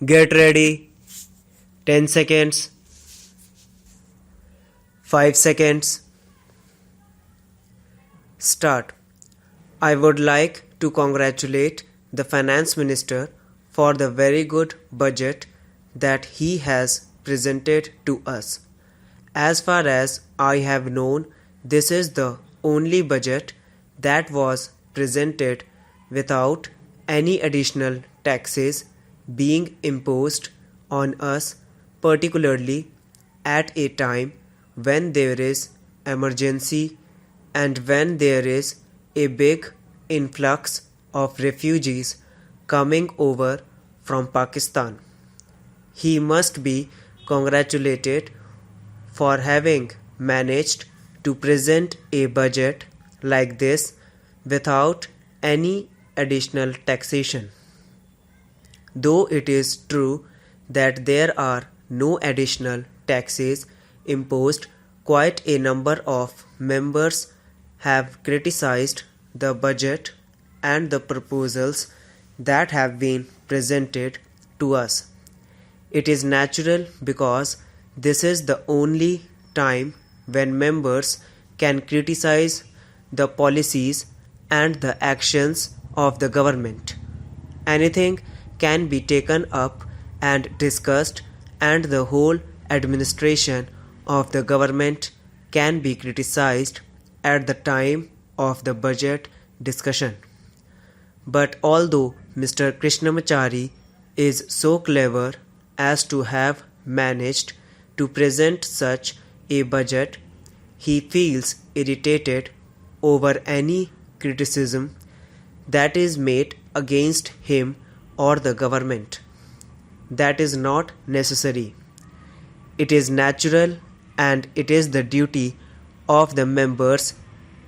Get ready. 10 seconds. 5 seconds. Start. I would like to congratulate the Finance Minister for the very good budget that he has presented to us. As far as I have known, this is the only budget that was presented without any additional taxes being imposed on us, particularly at a time when there is emergency and when there is a big influx of refugees coming over from Pakistan. He must be congratulated for having managed to present a budget like this without any additional taxation. Though it is true that there are no additional taxes imposed, quite a number of members have criticized the budget and the proposals that have been presented to us. It is natural because this is the only time when members can criticize the policies and the actions of the government. Anything can be taken up and discussed, and the whole administration of the government can be criticized at the time of the budget discussion. But although Mr. Krishnamachari is so clever as to have managed to present such a budget, he feels irritated over any criticism that is made against him or the government. That is not necessary. It is natural and it is the duty of the members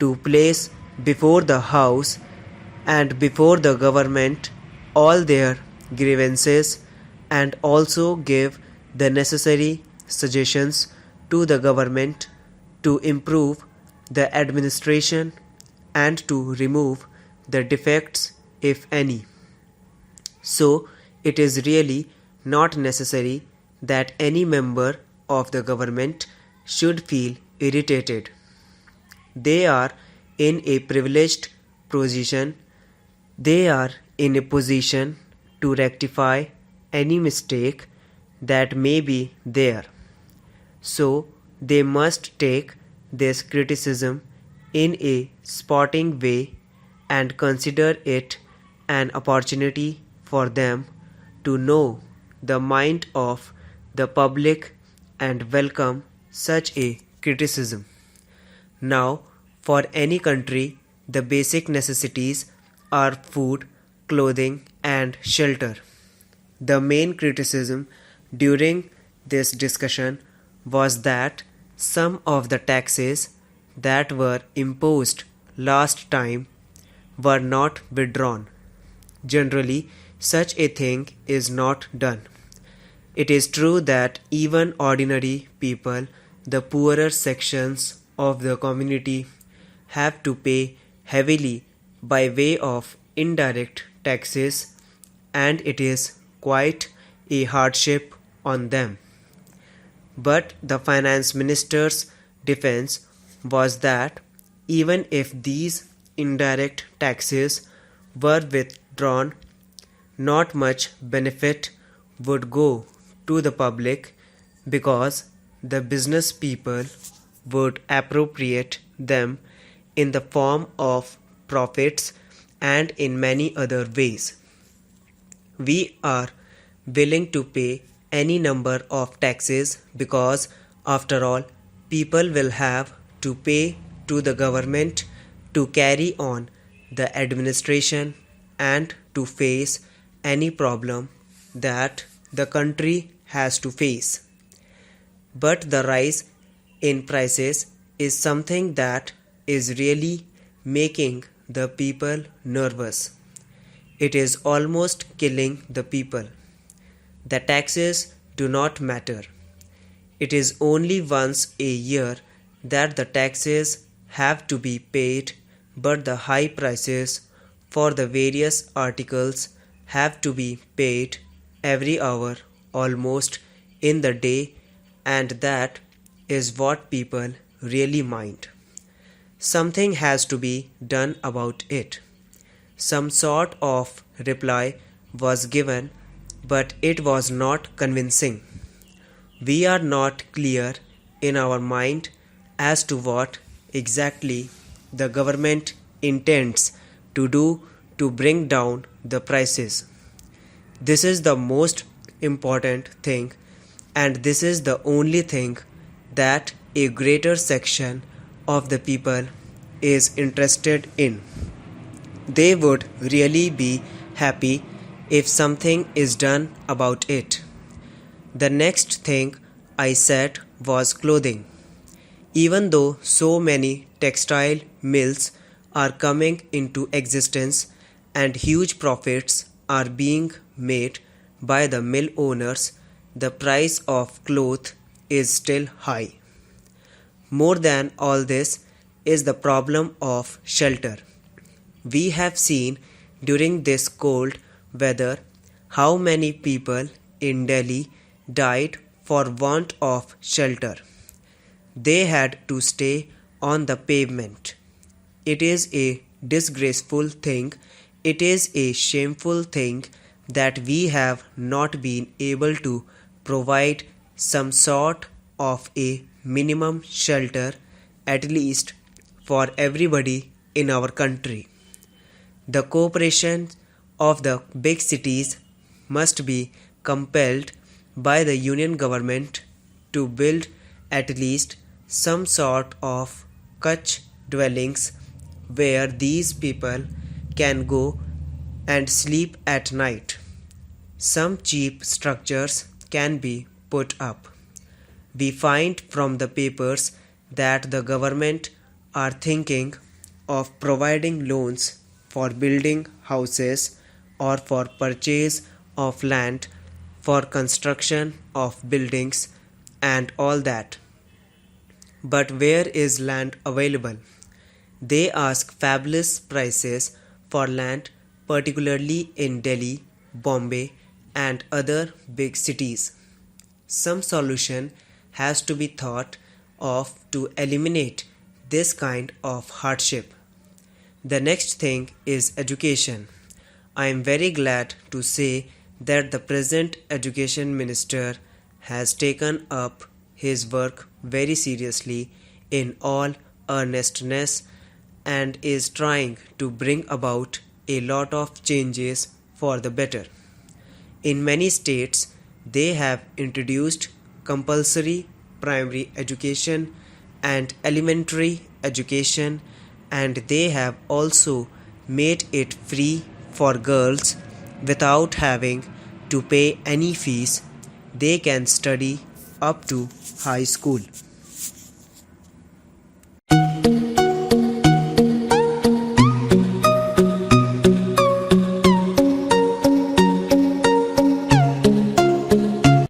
to place before the House and before the government all their grievances and also give the necessary suggestions to the government to improve the administration and to remove the defects if any. So it is really not necessary that any member of the government should feel irritated. They are in a privileged position. They are in a position to rectify any mistake that may be there. So they must take this criticism in a sporting way and consider it an opportunity for them to know the mind of the public and welcome such a criticism. Now, for any country, the basic necessities are food, clothing, and shelter. The main criticism during this discussion was that some of the taxes that were imposed last time were not withdrawn. Generally, such a thing is not done. It is true that even ordinary people, the poorer sections of the community, have to pay heavily by way of indirect taxes, and it is quite a hardship on them. But the finance minister's defense was that even if these indirect taxes were withdrawn, not much benefit would go to the public because the business people would appropriate them in the form of profits and in many other ways. We are willing to pay any number of taxes because, after all, people will have to pay to the government to carry on the administration and to face any problem that the country has to face. But the rise in prices is something that is really making the people nervous. It is almost killing the people. The taxes do not matter. It is only once a year that the taxes have to be paid, but the high prices for the various articles have to be paid every hour, almost in the day, and that is what people really mind. Something has to be done about it. Some sort of reply was given, but it was not convincing. We are not clear in our mind as to what exactly the government intends to do to bring down the prices. This is the most important thing, and this is the only thing that a greater section of the people is interested in. They would really be happy if something is done about it. The next thing I said was clothing. Even though so many textile mills are coming into existence and huge profits are being made by the mill owners, the price of cloth is still high. More than all this is the problem of shelter. We have seen during this cold weather how many people in Delhi died for want of shelter. They had to stay on the pavement. It is a disgraceful thing, it is a shameful thing that we have not been able to provide some sort of a minimum shelter, at least for everybody in our country. The cooperation of the big cities must be compelled by the union government to build at least some sort of kutch dwellings where these people can go and sleep at night. Some cheap structures can be put up. We find from the papers that the government are thinking of providing loans for building houses or for purchase of land for construction of buildings and all that. But where is land available? They ask fabulous prices for land, particularly in Delhi, Bombay, and other big cities. Some solution has to be thought of to eliminate this kind of hardship. The next thing is education. I am very glad to say that the present education minister has taken up his work very seriously in all earnestness and is trying to bring about a lot of changes for the better. In many states, they have introduced compulsory primary education and elementary education, and they have also made it free for girls without having to pay any fees. They can study up to high school.